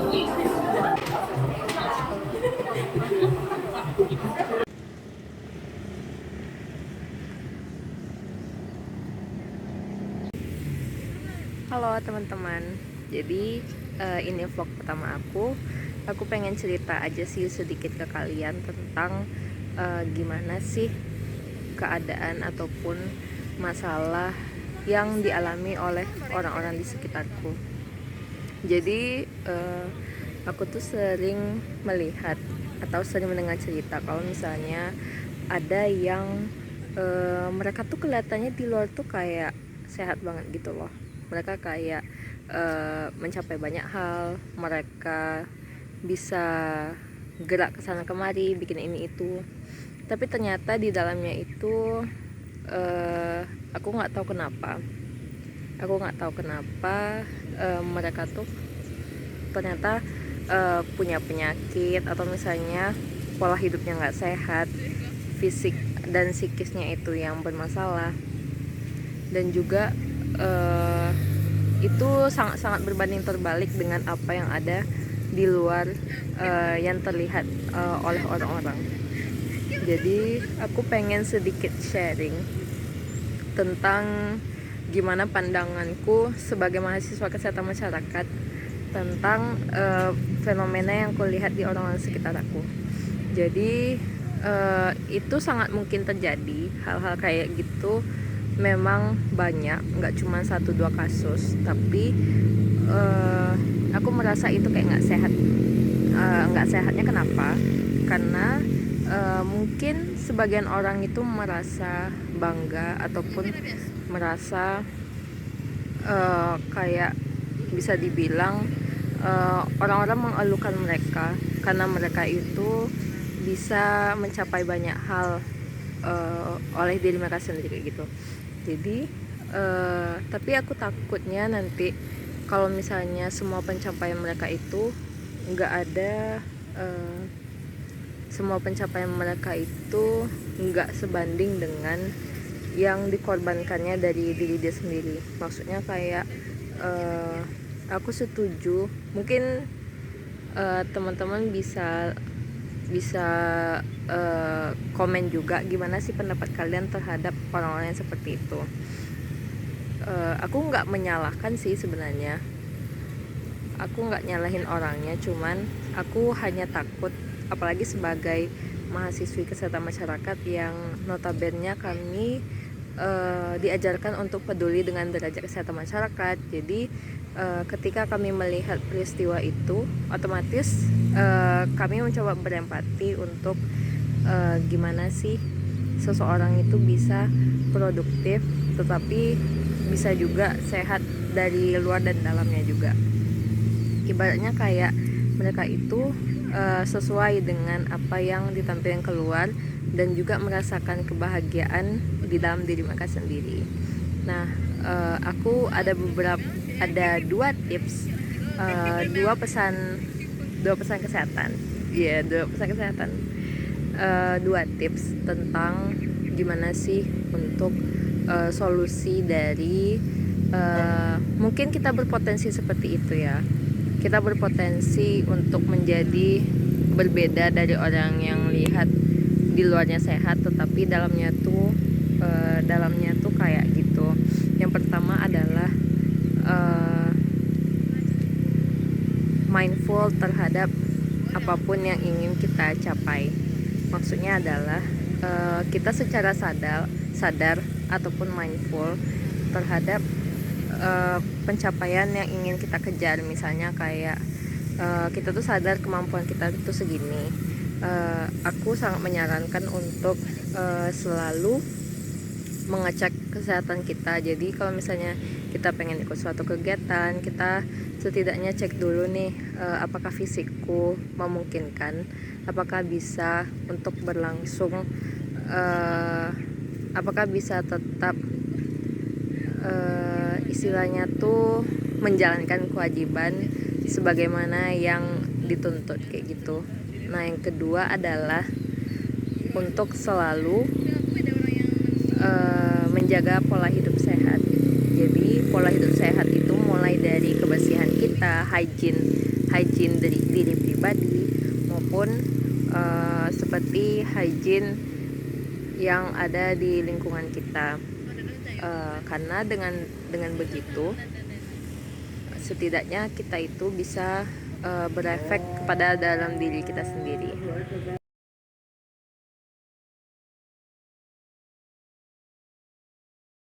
Halo teman-teman, jadi ini vlog pertama aku. Aku pengen cerita aja sih sedikit ke kalian tentang gimana sih keadaan ataupun masalah yang dialami oleh orang-orang di sekitarku. Jadi aku tuh sering melihat atau sering mendengar cerita kalau misalnya ada yang mereka tuh kelihatannya di luar tuh kayak sehat banget gitu loh. Mereka kayak mencapai banyak hal, mereka bisa gerak ke sana kemari, bikin ini itu. Tapi ternyata di dalamnya itu aku nggak tahu kenapa. Mereka tuh ternyata punya penyakit atau misalnya pola hidupnya nggak sehat, fisik dan psikisnya itu yang bermasalah, dan juga itu sangat-sangat berbanding terbalik dengan apa yang ada di luar yang terlihat oleh orang-orang. Jadi aku pengen sedikit sharing tentang gimana pandanganku sebagai mahasiswa kesehatan masyarakat tentang fenomena yang kulihat di orang-orang sekitar aku. Jadi itu sangat mungkin terjadi hal-hal kayak gitu, memang banyak, nggak cuma 1-2 kasus, tapi aku merasa itu kayak nggak sehat. Nggak sehatnya kenapa? Karena mungkin sebagian orang itu merasa bangga ataupun merasa kayak bisa dibilang orang-orang mengeluhkan mereka karena mereka itu bisa mencapai banyak hal oleh diri mereka sendiri gitu. Jadi tapi aku takutnya nanti kalau misalnya semua pencapaian mereka itu nggak ada, semua pencapaian mereka itu nggak sebanding dengan yang dikorbankannya dari diri dia sendiri. Maksudnya kayak aku setuju, mungkin teman-teman bisa komen juga gimana sih pendapat kalian terhadap orang-orang yang seperti itu. Aku nggak menyalahkan sih sebenarnya, aku nggak nyalahin orangnya, cuman aku hanya takut, apalagi sebagai mahasiswi kesehatan masyarakat yang notabene kami diajarkan untuk peduli dengan derajat kesehatan masyarakat. Jadi ketika kami melihat peristiwa itu, otomatis kami mencoba berempati untuk gimana sih seseorang itu bisa produktif tetapi bisa juga sehat dari luar dan dalamnya juga. Ibaratnya kayak mereka itu sesuai dengan apa yang ditampilkan keluar dan juga merasakan kebahagiaan di dalam diri mereka sendiri. Nah, aku ada 2 tips, 2 pesan kesehatan. Iya, 2 pesan kesehatan. 2 tips tentang gimana sih untuk solusi dari mungkin kita berpotensi seperti itu ya. Kita berpotensi untuk menjadi berbeda dari orang yang lihat di luarnya sehat tetapi dalamnya tuh kayak gitu. Yang pertama adalah mindful terhadap apapun yang ingin kita capai. Maksudnya adalah kita secara sadar ataupun mindful terhadap pencapaian yang ingin kita kejar. Misalnya kayak kita tuh sadar kemampuan kita itu segini. Aku sangat menyarankan untuk selalu mengecek kesehatan kita. Jadi kalau misalnya kita pengen ikut suatu kegiatan, kita setidaknya cek dulu nih apakah fisikku memungkinkan, apakah bisa untuk berlangsung, apakah bisa tetap istilahnya tuh menjalankan kewajiban sebagaimana yang dituntut kayak gitu. Nah, yang kedua adalah untuk selalu menjaga pola hidup sehat. Jadi pola hidup sehat itu mulai dari kebersihan kita, hygiene hygiene dari diri pribadi maupun seperti hygiene yang ada di lingkungan kita. Karena dengan begitu setidaknya kita itu bisa berefek kepada dalam diri kita sendiri.